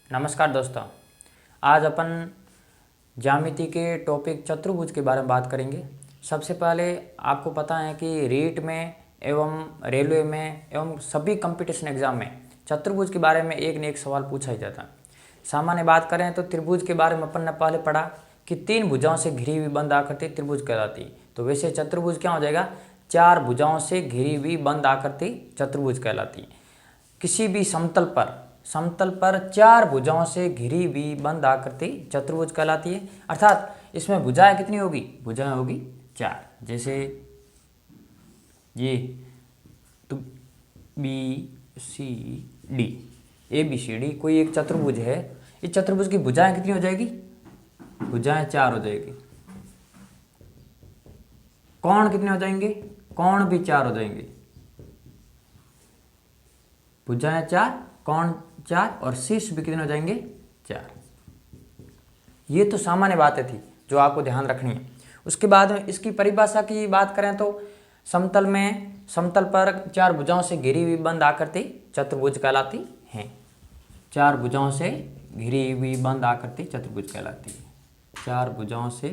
नमस्कार दोस्तों। आज अपन ज्यामिति के टॉपिक चतुर्भुज के बारे में बात करेंगे। सबसे पहले आपको पता है कि रीट में एवं रेलवे में एवं सभी कंपटीशन एग्जाम में चतुर्भुज के बारे में एक न एक सवाल पूछा ही जाता है। सामान्य बात करें तो त्रिभुज के बारे में अपन ने पहले पढ़ा कि 3 भुजाओं से घिरी हुई बंद आकृति त्रिभुज कहलाती। तो वैसे चतुर्भुज क्या हो जाएगा? 4 भुजाओं से घिरी हुई बंद आकृति चतुर्भुज कहलाती। किसी भी समतल पर 4 भुजाओं से घिरी हुई बंद आकृति चतुर्भुज कहलाती है। अर्थात इसमें भुजाएं कितनी होगी? भुजाएं होगी 4। जैसे ये तो BCD ABCD कोई एक चतुर्भुज है। इस चतुर्भुज की भुजाएं कितनी हो जाएगी? भुजाएं 4 हो जाएगी। कोण कितने हो जाएंगे? कोण भी 4 हो जाएंगे। भुजाएं 4, कोण 4 और शीर्ष भी कितने हो जाएंगे? 4। ये तो सामान्य बातें थी जो आपको ध्यान रखनी है। उसके बाद में इसकी परिभाषा की बात करें तो समतल पर 4 भुजाओं से घिरी हुई बंद आकृति चतुर्भुज कहलाती है। 4 भुजाओं से घिरी हुई बंद आकृति चतुर्भुज कहलाती है। 4 भुजाओं से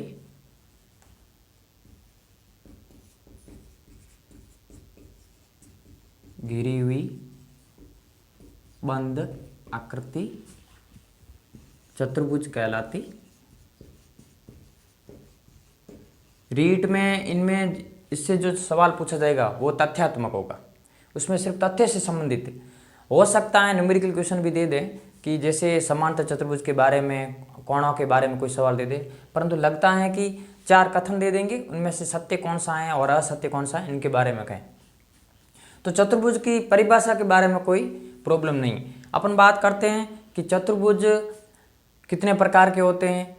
घिरी हुई बंद आकृति चतुर्भुज कहलाती। रीट में इनमें इससे जो सवाल पूछा जाएगा वो तथ्यात्मक होगा। उसमें सिर्फ तथ्य से संबंधित हो सकता है। न्यूमेरिकल क्वेश्चन भी दे दे कि जैसे समांतर चतुर्भुज के बारे में, कोणों के बारे में कोई सवाल दे दे, परंतु लगता है कि 4 कथन दे देंगे, उनमें से सत्य कौन सा है और असत्य कौन सा है इनके बारे में कहें। तो चतुर्भुज की परिभाषा के बारे में कोई प्रॉब्लम नहीं। अपन बात करते हैं कि चतुर्भुज कितने प्रकार के होते हैं।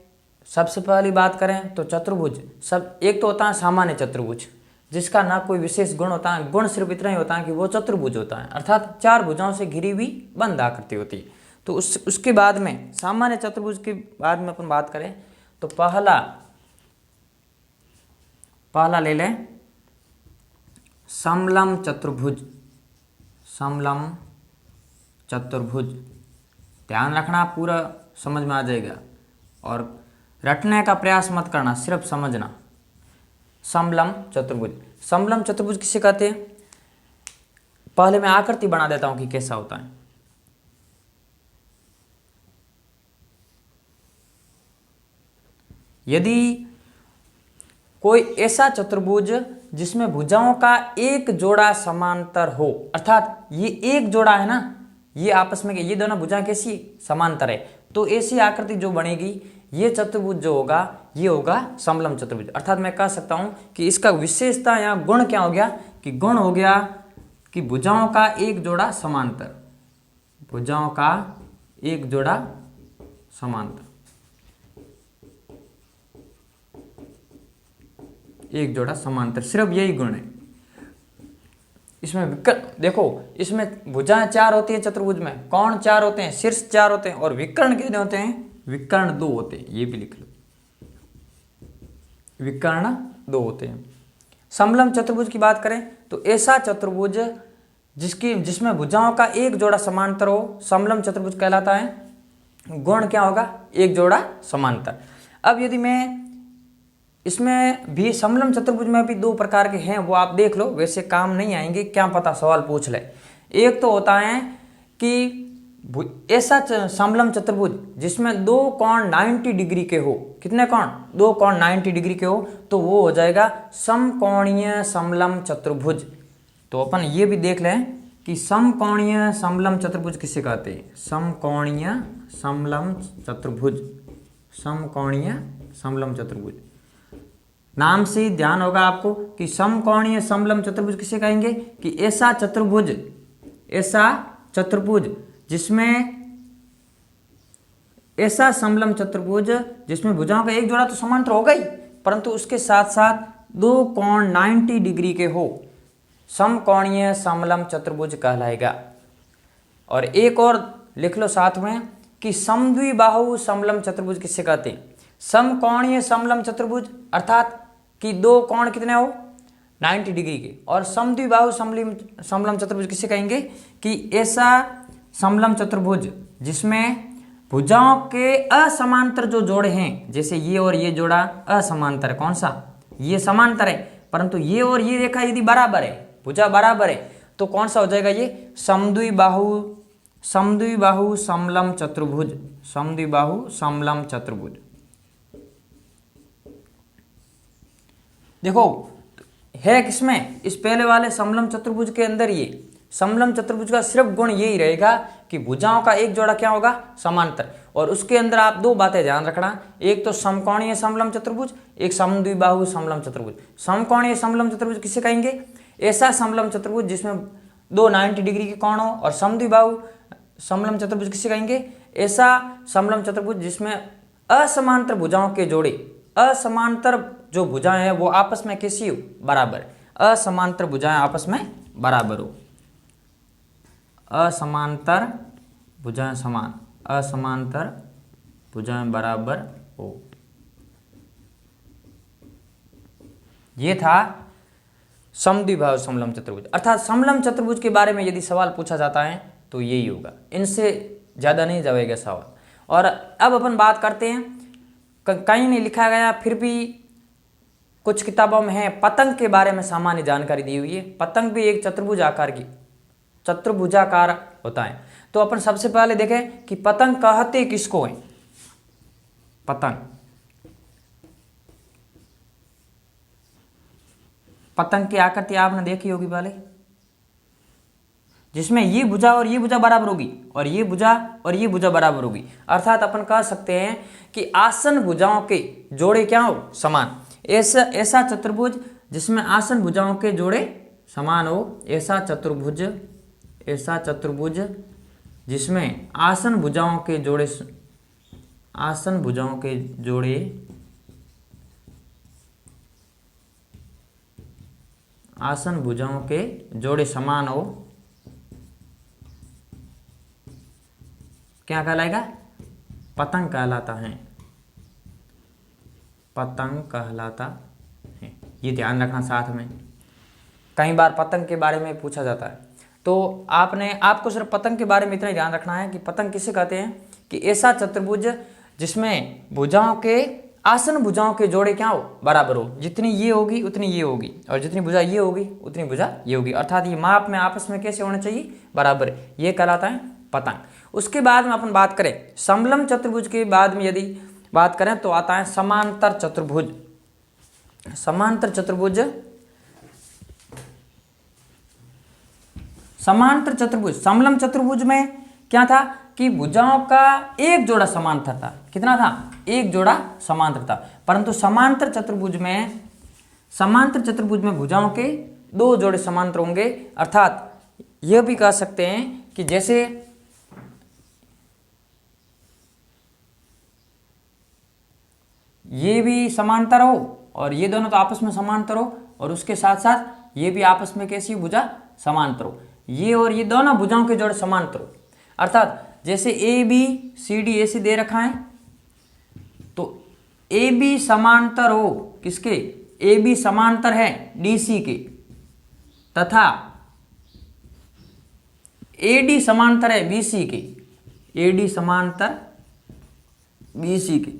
सबसे पहली बात करें तो चतुर्भुज सब एक तो होता है सामान्य चतुर्भुज, जिसका ना कोई विशेष गुण होता है। गुण सिर्फ इतना ही होता है कि वो चतुर्भुज होता है, अर्थात 4 भुजाओं से घिरी हुई बंद आकृति होती है। तो उसके बाद में सामान्य चतुर्भुज के बाद में अपन बात करें तो पहला ले लें समलम चतुर्भुज। समलम चतुर्भुज ध्यान रखना, पूरा समझ में आ जाएगा और रटने का प्रयास मत करना, सिर्फ समझना। समलम चतुर्भुज किसे कहते हैं? पहले मैं आकृति बना देता हूं कि कैसा होता है। यदि कोई ऐसा चतुर्भुज जिसमें भुजाओं का एक जोड़ा समांतर हो, अर्थात ये एक जोड़ा है ना, ये आपस में ये दोनों भुजाएं कैसी समांतर है, तो ऐसी आकृति जो बनेगी ये चतुर्भुज जो होगा ये होगा समलम चतुर्भुज। अर्थात मैं कह सकता हूं कि इसका विशेषता या गुण क्या हो गया कि गुण हो गया कि भुजाओं का एक जोड़ा समांतर। भुजाओं का एक जोड़ा समांतर, एक जोड़ा समांतर, सिर्फ यही गुण है इसमें। देखो इसमें भुजाएं 4 होती है चतुर्भुज में, कोण 4 होते हैं, शीर्ष 4 होते हैं और विकर्ण कितने होते हैं? विकर्ण 2 होते हैं। ये भी लिख लो, विकर्ण 2 होते हैं। समलम चतुर्भुज की बात करें तो ऐसा चतुर्भुज जिसमें भुजाओं का एक जोड़ा समांतर हो, समलम चतुर्भुज कहलाता है। गुण क्या होगा? एक जोड़ा समांतर। अब यदि मैं इसमें भी समलम चतुर्भुज में भी 2 प्रकार के हैं, वो आप देख लो, वैसे काम नहीं आएंगे, क्या पता सवाल पूछ ले। एक तो होता है कि ऐसा समलम चतुर्भुज जिसमें 2 कोण 90 डिग्री के हो। कितने कोण? 2 कोण 90 डिग्री के हो, तो वो हो जाएगा समकोणीय समलम चतुर्भुज। तो अपन ये भी देख लें कि समकोणीय समलम चतुर्भुज किसे कहते हैं? समकोणीय समलम चतुर्भुज। समकोणीय समलम चतुर्भुज नाम से ध्यान होगा आपको कि समकोणीय समलम चतुर्भुज किसे कहेंगे कि ऐसा चतुर्भुज जिसमें ऐसा समलम चतुर्भुज जिसमें भुजाओं का एक जोड़ा तो समांतर होगा ही, परंतु उसके साथ साथ 2 कोण 90 डिग्री के हो, समकोणीय समलम चतुर्भुज कहलाएगा। और एक और लिख लो साथ में कि समद्विबाहु समलम चतुर्भुज किसे कहते हैं? समकोणीय समलम चतुर्भुज अर्थात कि 2 कोण कितने हो? 90 डिग्री के। और समद्विबाहु समलम चतुर्भुज किसे कहेंगे कि ऐसा समलम चतुर्भुज जिसमें भुजाओं के असमांतर जो जोड़े हैं, जैसे ये और ये जोड़ा असमांतर है, कौन सा, ये समांतर है, परंतु ये और ये रेखा यदि बराबर है, भुजा बराबर है, तो कौन सा हो जाएगा, ये समद्विबाहु समलम चतुर्भुज, समद्विबाहु समलम चतुर्भुज। देखो है किसमें, इस पहले वाले समलम चतुर्भुज के अंदर ये समलम चतुर्भुज का सिर्फ गुण यही रहेगा कि भुजाओं का एक जोड़ा क्या होगा, समांतर। और उसके अंदर आप दो बातें ध्यान रखना, एक तो समकोणीय समलम चतुर्भुज, एक समद्विबाहु समलम चतुर्भुज। समकोणीय समलम चतुर्भुज किसे कहेंगे, ऐसा समलम चतुर्भुज जिसमें दो 90 डिग्री के कोण हो। और समद्विबाहु समलम चतुर्भुज किसे कहेंगे, ऐसा समलम चतुर्भुज जिसमें असमांतर भुजाओं के जोड़े, असमांतर जो भुजाएं हैं वो आपस में कैसी हो, बराबर, असमांतर भुजाएं आपस में बराबर हो, असमांतर भुजाएं समान, असमांतर भुजाएं बराबर हो। ये था समद्विबाहु समलम चतुर्भुज। अर्थात समलम चतुर्भुज के बारे में यदि सवाल पूछा जाता है तो यही होगा, इनसे ज्यादा नहीं जाएगा सवाल। और अब अपन बात करते हैं, कहीं नहीं लिखा गया फिर भी कुछ किताबों में है, पतंग के बारे में सामान्य जानकारी दी हुई है। पतंग भी एक चतुर्भुजाकार होता है। तो अपन सबसे पहले देखें कि पतंग कहते किसको है। पतंग की आकृति आपने देखी होगी पहले, जिसमें ये भुजा और ये भुजा बराबर होगी, और ये भुजा और ये भुजा बराबर होगी। अर्थात अपन कह सकते हैं कि आसन भुजाओं के जोड़े क्या हो, समान। ऐसा चतुर्भुज जिसमें आसन भुजाओं के जोड़े समान हो, ऐसा चतुर्भुज जिसमें आसन भुजाओं के जोड़े समान हो, क्या कहलाएगा, पतंग कहलाता है, पतंग कहलाता है। ये ध्यान रखना साथ में, कई बार पतंग के बारे में पूछा जाता है। तो आपको सिर्फ पतंग के बारे में इतना ही ध्यान रखना है कि पतंग किसे कहते हैं, कि ऐसा चतुर्भुज जिसमें भुजाओं के आसन भुजाओं के जोड़े क्या हो, बराबर हो। जितनी ये होगी उतनी ये होगी, और जितनी भुजा ये होगी उतनी भुजा ये होगी। अर्थात ये माप में आपस में कैसे होने चाहिए, बराबर। ये कहलाता है पतंग। उसके बाद में अपन बात करें समलम चतुर्भुज के बाद में, यदि बात करें तो आता है समांतर चतुर्भुज। समांतर चतुर्भुज समलम चतुर्भुज में क्या था कि भुजाओं का एक जोड़ा समांतर था। कितना था, एक जोड़ा समांतर था। परंतु समांतर चतुर्भुज में भुजाओं के दो जोड़े समांतर होंगे। अर्थात यह भी कह सकते हैं कि जैसे ये भी समांतर हो और ये दोनों तो आपस में समांतर हो, और उसके साथ साथ ये भी आपस में कैसी भुजा, समांतर हो। ये और ये दोनों भुजाओं के जोड़े समांतर हो। अर्थात जैसे ए बी सी डी ऐसे दे रखा है, तो ए बी समांतर हो किसके, ए बी समांतर है डी सी के, तथा ए डी समांतर है बी सी के, ए डी समांतर बी सी के।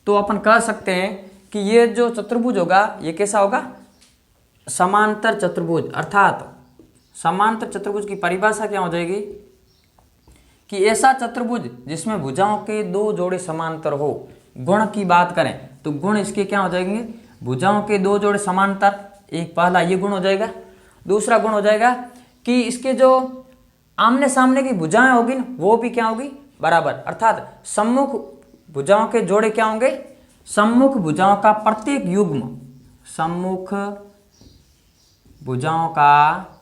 तो अपन कह सकते हैं कि ये जो चतुर्भुज होगा ये कैसा होगा, समांतर चतुर्भुज। अर्थात समांतर चतुर्भुज की परिभाषा क्या हो जाएगी कि ऐसा चतुर्भुज जिसमें भुजाओं के दो जोड़े समांतर हो। गुण की बात करें तो गुण इसके क्या हो जाएंगे, भुजाओं के दो जोड़े समांतर, एक पहला ये गुण हो जाएगा। दूसरा गुण हो जाएगा कि इसके जो आमने सामने की भुजाएं होगी वो भी क्या होगी, बराबर। अर्थात सम्मुख भुजाओं के जोड़े क्या होंगे, सम्मुख भुजाओं का प्रत्येक युग्म, सम्मुख भुजाओं का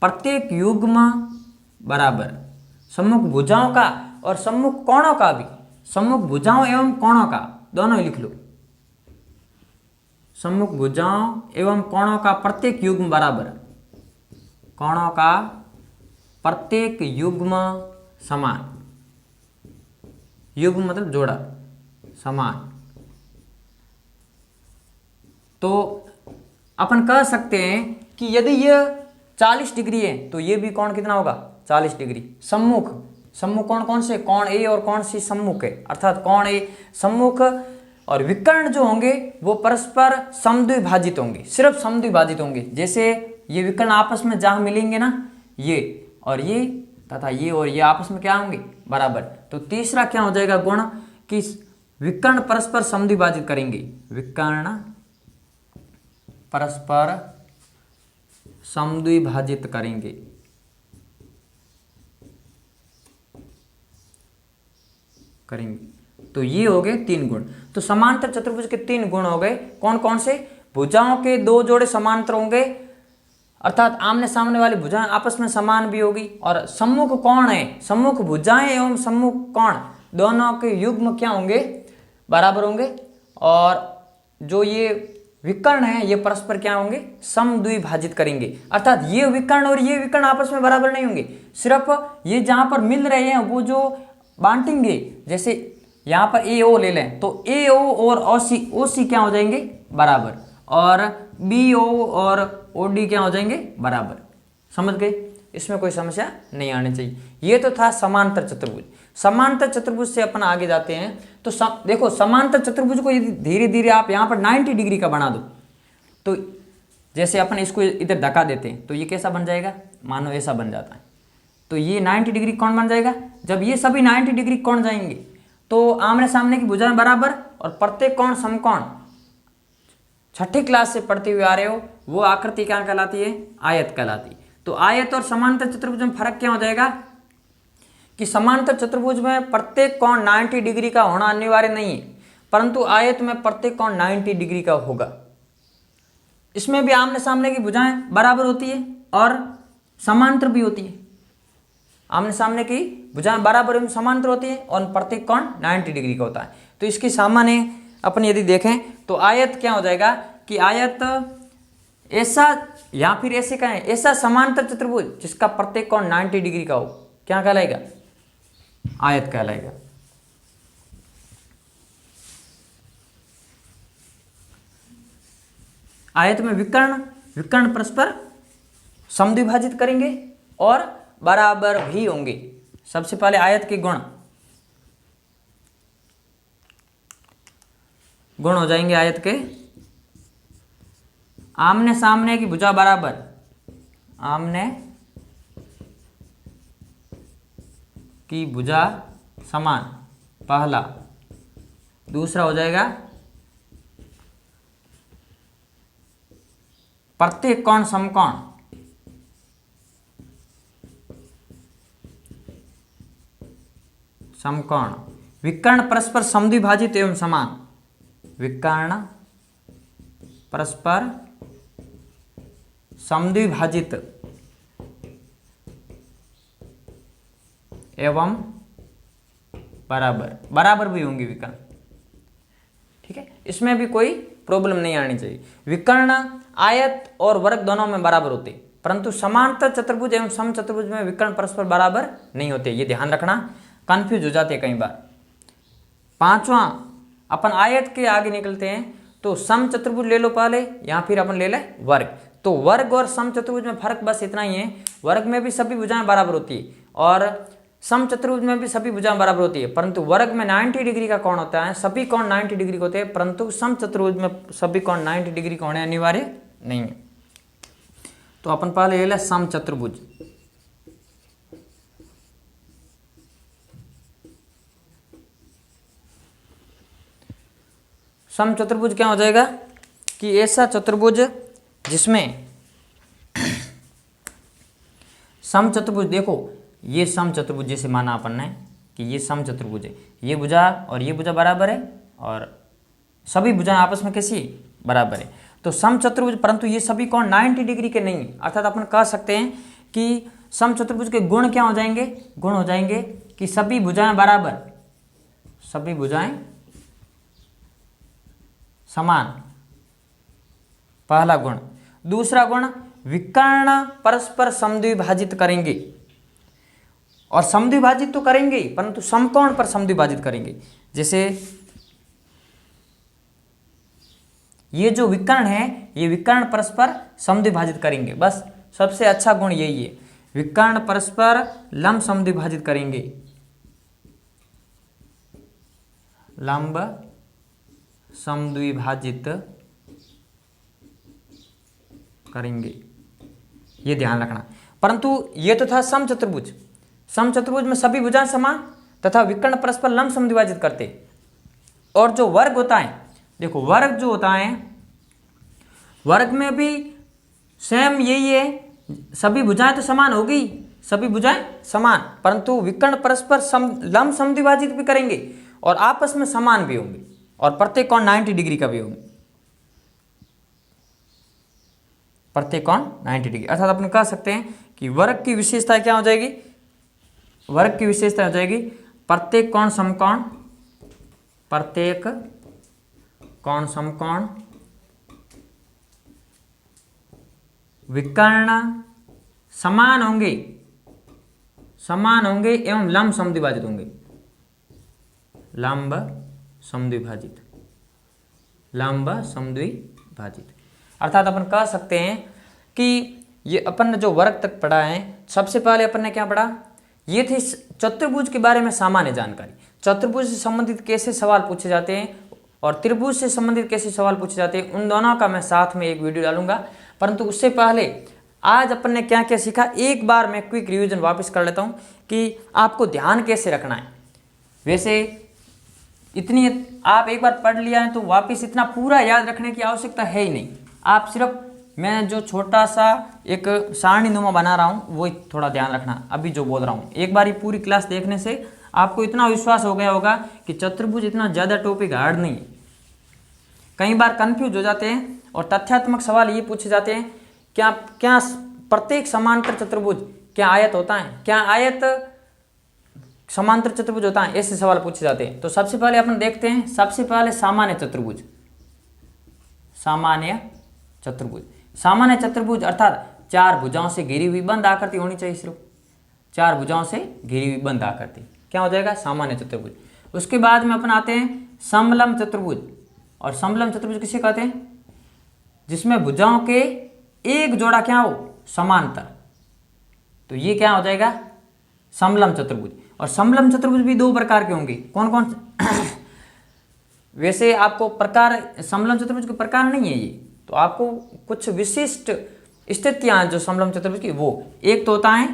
प्रत्येक युग्म बराबर, सम्मुख भुजाओं का और सम्मुख कोणों का भी, सम्मुख भुजाओं एवं कोणों का दोनों ही लिख लो, सम्मुख भुजाओं एवं कोणों का प्रत्येक युग्म बराबर, कोणों का प्रत्येक युग्म समान, युग्म मतलब जोड़ा, समान। तो अपन कह सकते हैं कि यदि यह 40 डिग्री है तो ये भी कोण कितना होगा, 40 डिग्री। सम्मुख सम्मुख कोण कौन से, कोण ए और कोण सी सम्मुख है, अर्थात कोण ए सम्मुख और विकर्ण जो होंगे वो परस्पर समद्विभाजित होंगे, सिर्फ समद्विभाजित होंगे। जैसे ये विकर्ण आपस में जहां मिलेंगे ना, ये और ये तथा ये और ये आपस में क्या होंगे, बराबर। तो तीसरा क्या हो जाएगा गुण कि विकर्ण परस्पर समद्विभाजित करेंगे, विकर्ण परस्पर समद्विभाजित करेंगे। तो ये हो गए 3 गुण। तो समांतर चतुर्भुज के 3 गुण हो गए, कौन कौन से, भुजाओं के 2 जोड़े समांतर होंगे, अर्थात आमने सामने वाली भुजाएं आपस में समान भी होगी, और सम्मुख कोण है, सम्मुख भुजाएं एवं सम्मुख कोण दोनों के युग्म क्या होंगे, बराबर होंगे। और जो ये विकर्ण है ये परस्पर क्या होंगे, समद्विभाजित करेंगे, अर्थात ये विकर्ण और ये विकर्ण आपस में बराबर नहीं होंगे, सिर्फ ये जहां पर मिल रहे हैं वो जो बांटेंगे, जैसे यहाँ पर ए ओ ले लें तो ए ओ और ओ सी क्या हो जाएंगे, बराबर, और बी ओ और ओ डी क्या हो जाएंगे, बराबर। समझ गए, इसमें कोई समस्या नहीं आनी चाहिए। ये तो था समांतर चतुर्भुज। समांतर चतुर्भुज से अपन आगे जाते हैं। तो देखो समांतर चतुर्भुज को यदि धीरे धीरे आप यहाँ पर 90 डिग्री का बना दो, तो जैसे अपन इसको इधर धक्का देते हैं तो ये कैसा बन जाएगा, मानो ऐसा बन जाता है। तो ये 90 डिग्री कोण बन जाएगा। जब ये सभी 90 डिग्री कोण जाएंगे तो आमने सामने की भुजाएं बराबर और प्रत्येक कोण समकोण। छठी क्लास से पढ़ते हुए आ रहे हो, वो आकृति क्या कहलाती है, आयत कहलाती। तो आयत और समांतर चतुर्भुज में फर्क क्या हो जाएगा कि समांतर चतुर्भुज में प्रत्येक कोण 90 डिग्री का होना अनिवार्य नहीं है, परंतु आयत में प्रत्येक कोण 90 डिग्री का होगा। इसमें भी आमने सामने की भुजाएं बराबर होती है और समांतर भी होती है। आमने सामने की भुजाएं बराबर एवं समांतर होती है और प्रत्येक कोण 90 डिग्री का होता है। तो इसकी सामान्य अपन यदि देखें तो आयत क्या हो जाएगा कि आयत ऐसा या फिर ऐसे कहें, ऐसा समांतर चतुर्भुज जिसका प्रत्येक कोण 90 डिग्री का हो, क्या कहलाएगा, आयत कहलाएगा। आयत में विकर्ण परस्पर समद्विभाजित करेंगे और बराबर भी होंगे। सबसे पहले आयत के गुण हो जाएंगे आयत के, आमने सामने की भुजा बराबर, आमने की भुजा समान, पहला। दूसरा हो जाएगा प्रत्येक कोण समकोण, समकोण। विकर्ण परस्पर समद्विभाजित एवं समान, विकर्ण परस्पर समद्विभाजित एवं बराबर भी होंगे विकर्ण। ठीक है, इसमें भी कोई प्रॉब्लम नहीं आनी चाहिए। विकर्ण आयत और वर्ग दोनों में बराबर होते, परंतु समांतर चतुर्भुज एवं सम चतुर्भुज में विकर्ण परस्पर बराबर नहीं होते, ये ध्यान रखना, कंफ्यूज हो जाते हैं कई बार। पांचवा अपन आयत के आगे निकलते हैं तो सम चतुर्भुज ले लो पहले, या फिर अपन ले ले वर्ग। तो वर्ग और सम चतुर्भुज में फर्क बस इतना ही है, वर्ग में भी सभी भुजाएं बराबर होती है और सम चतुर्भुज में भी सभी भुजाएं बराबर होती है, परंतु वर्ग में 90 डिग्री का कोण होता है, सभी कोण 90 डिग्री के होते हैं, परंतु सम चतुर्भुज में सभी कोण 90 डिग्री का होने अनिवार्य नहीं है। तो अपन पहले ले ले सम चतुर्भुज। सम चतुर्भुज क्या हो जाएगा कि ऐसा चतुर्भुज जिसमें सम चतुर्भुज, देखो ये सम चतुर्भुज जैसे माना अपन ने कि ये सम चतुर्भुज है, ये भुजा और ये भुजा बराबर है और सभी भुजाएं आपस में कैसी बराबर है। तो सम चतुर्भुज, परंतु ये सभी कोण 90 डिग्री के नहीं है, अर्थात अपन कह सकते हैं कि सम चतुर्भुज के गुण क्या हो जाएंगे, गुण हो जाएंगे कि सभी भुजाएं बराबर, सभी भुजाएं समान, पहला गुण। दूसरा गुण विकर्ण परस्पर समद्विभाजित करेंगे, और समद्विभाजित तो करेंगे परंतु समकोण पर समद्विभाजित करेंगे। जैसे ये जो विकर्ण है ये विकर्ण परस्पर समद्विभाजित करेंगे, बस सबसे अच्छा गुण यही है। विकर्ण परस्पर लंब समद्विभाजित करेंगे, लंब समद्विभाजित करेंगे, ये ध्यान रखना। परंतु ये तो था समचतुर्भुज, समचतुर्भुज में सभी भुजाएं समान तथा विकर्ण परस्पर लंब समद्विभाजित करते। और जो वर्ग होता है, देखो वर्ग जो होता है, वर्ग में भी सेम यही है, सभी भुजाएं तो समान होगी, सभी भुजाएं समान, परंतु विकर्ण परस्पर लंब समद्विभाजित भी करेंगे और आपस में समान भी होंगे और प्रत्येक कोण 90 डिग्री का भी होंगे, प्रत्येक कोण 90 डिग्री। अर्थात अपन कह सकते हैं कि वर्ग की विशेषता क्या हो जाएगी, वर्ग की विशेषता हो जाएगी प्रत्येक कोण समकोण, प्रत्येक कोण समकोण, विकर्ण समान होंगे, समान होंगे एवं लंब समद्विभाजित होंगे, लंब समद्विभाजित, लंब समद्विभाजित। अर्थात अपन कह सकते हैं कि ये अपन ने जो वर्ग तक पढ़ा है, सबसे पहले अपन ने क्या पढ़ा, ये थी चतुर्भुज के बारे में सामान्य जानकारी, चतुर्भुज से संबंधित कैसे सवाल पूछे जाते हैं और त्रिभुज से संबंधित कैसे सवाल पूछे जाते हैं, उन दोनों का मैं साथ में एक वीडियो डालूंगा। परंतु उससे पहले आज अपन ने क्या क्या सीखा, एक बार मैं क्विक रिवीजन वापस कर लेता हूं कि आपको ध्यान कैसे रखना है। वैसे इतनी आप एक बार पढ़ लिया है तो वापस इतना पूरा याद रखने की आवश्यकता है ही नहीं, आप सिर्फ मैं जो छोटा सा एक सारणी नुमा बना रहा हूँ वो थोड़ा ध्यान रखना, अभी जो बोल रहा हूँ एक बार ही पूरी क्लास देखने से आपको इतना विश्वास हो गया होगा कि चतुर्भुज इतना ज़्यादा टॉपिक हार्ड नहीं है। कई बार कंफ्यूज हो जाते हैं और तथ्यात्मक सवाल ये पूछे जाते हैं, क्या क्या प्रत्येक समांतर चतुर्भुज क्या आयत होता है, क्या आयत समांतर चतुर्भुज होता है, ऐसे सवाल पूछे जाते हैं। तो सबसे पहले अपन देखते हैं, सबसे पहले सामान्य चतुर्भुज, सामान्य चतुर्भुज, सामान्य चतुर्भुज अर्थात चार भुजाओं से घिरी हुई बंद आकृति होनी चाहिए, सिर्फ चार भुजाओं से घिरी हुई बंद आकृति, क्या हो जाएगा सामान्य चतुर्भुज। उसके बाद में अपन आते हैं समलंब चतुर्भुज, और समलंब चतुर्भुज किसे कहते हैं, जिसमें भुजाओं के एक जोड़ा क्या हो समांतर, तो ये क्या हो जाएगा समलंब चतुर्भुज। और समलंब चतुर्भुज भी दो प्रकार के होंगे, कौन कौन वैसे आपको प्रकार समलंब चतुर्भुज के प्रकार नहीं है ये, तो आपको कुछ विशिष्ट स्थितियां जो समलंब चतुर्भुज की, वो एक तो होता है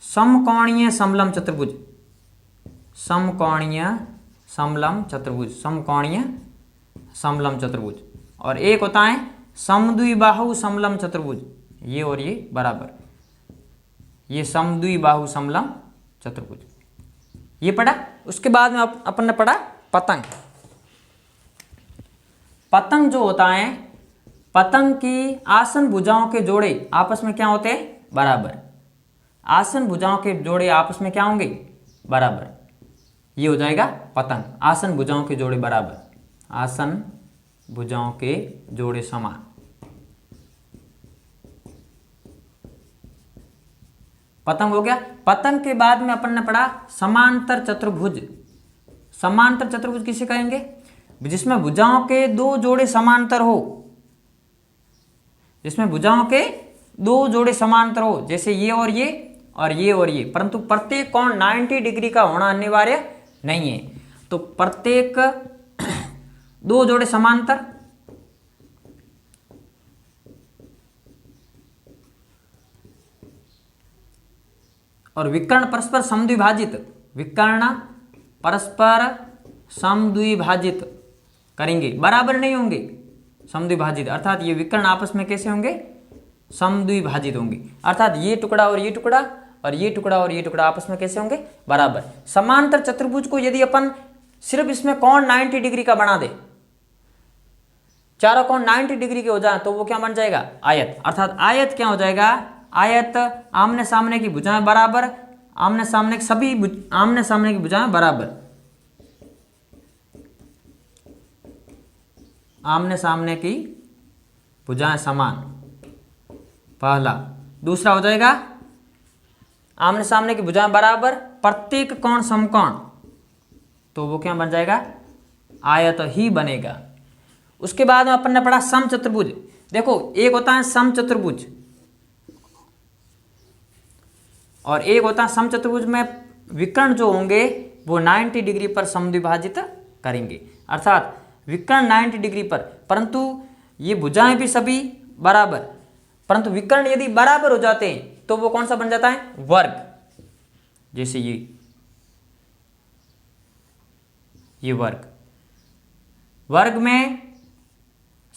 समकोणीय समलंब चतुर्भुज, समकोणीय समलंब चतुर्भुज, समकोणीय समलंब चतुर्भुज, और एक होता है समद्विबाहु समलंब चतुर्भुज, ये और ये बराबर, ये समद्विबाहु समलंब चतुर्भुज, ये पढ़ा। उसके बाद में अपन ने पढ़ा पतंग। पतंग जो होता है, पतंग की आसन भुजाओं के जोड़े आपस में क्या होते हैं बराबर, आसन भुजाओं के जोड़े आपस में क्या होंगे बराबर, ये हो जाएगा पतंग, आसन भुजाओं के जोड़े बराबर, आसन भुजाओं के जोड़े समान। पतंग हो गया। पतंग के बाद में अपन ने पढ़ा समांतर चतुर्भुज। समांतर चतुर्भुज किसे कहेंगे, जिसमें भुजाओं के दो जोड़े समांतर हो, जिसमें भुजाओं के दो जोड़े समांतर हो, जैसे ये और ये और ये और ये, परंतु प्रत्येक कोण 90 डिग्री का होना अनिवार्य नहीं है। तो प्रत्येक दो जोड़े समांतर, और विकर्ण परस्पर समद्विभाजित, विकर्ण परस्पर समद्विभाजित करेंगे, बराबर नहीं होंगे, समद्विभाजित अर्थात ये विकर्ण आपस में कैसे होंगे समद्विभाजित होंगे, अर्थात ये टुकड़ा और ये टुकड़ा और ये टुकड़ा और ये टुकड़ा आपस में कैसे होंगे बराबर। समांतर चतुर्भुज को यदि अपन सिर्फ इसमें कोण 90 डिग्री का बना दे, चारों कोण 90 डिग्री के हो जाए, तो वो क्या बन जाएगा आयत, अर्थात आयत क्या हो जाएगा, आयत आमने सामने की भुजाएं बराबर, आमने सामने की सभी आमने सामने की भुजाएं बराबर, आमने सामने की भुजाएं समान, पहला। दूसरा हो जाएगा आमने सामने की भुजाएं बराबर, प्रत्येक कोण समकोण, तो वो क्या बन जाएगा आयत ही बनेगा। उसके बाद में अपन ने पढ़ा समचतुर्भुज। देखो एक होता है समचतुर्भुज, और एक होता है समचतुर्भुज में विकर्ण जो होंगे वो 90 डिग्री पर समद्विभाजित करेंगे, अर्थात विकर्ण 90 डिग्री पर, परंतु ये भुजाएं भी सभी बराबर, परंतु विकर्ण यदि बराबर हो जाते हैं तो वो कौन सा बन जाता है, वर्ग। जैसे ये वर्ग में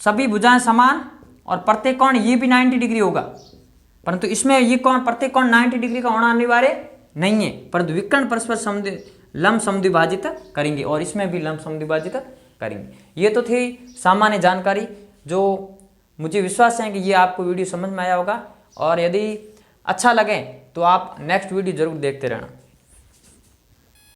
सभी भुजाएं समान और प्रत्येक कोण ये भी 90 डिग्री होगा, परंतु इसमें ये कोण प्रत्येक कोण 90 डिग्री का होना अनिवार्य नहीं है, परंतु विकर्ण परस्पर लंब समद्विभाजित करेंगे और इसमें भी लंब समद्विभाजित करेंगे। ये तो थी सामान्य जानकारी, जो मुझे विश्वास है कि ये आपको वीडियो समझ में आया होगा, और यदि अच्छा लगे तो आप नेक्स्ट वीडियो जरूर देखते रहना।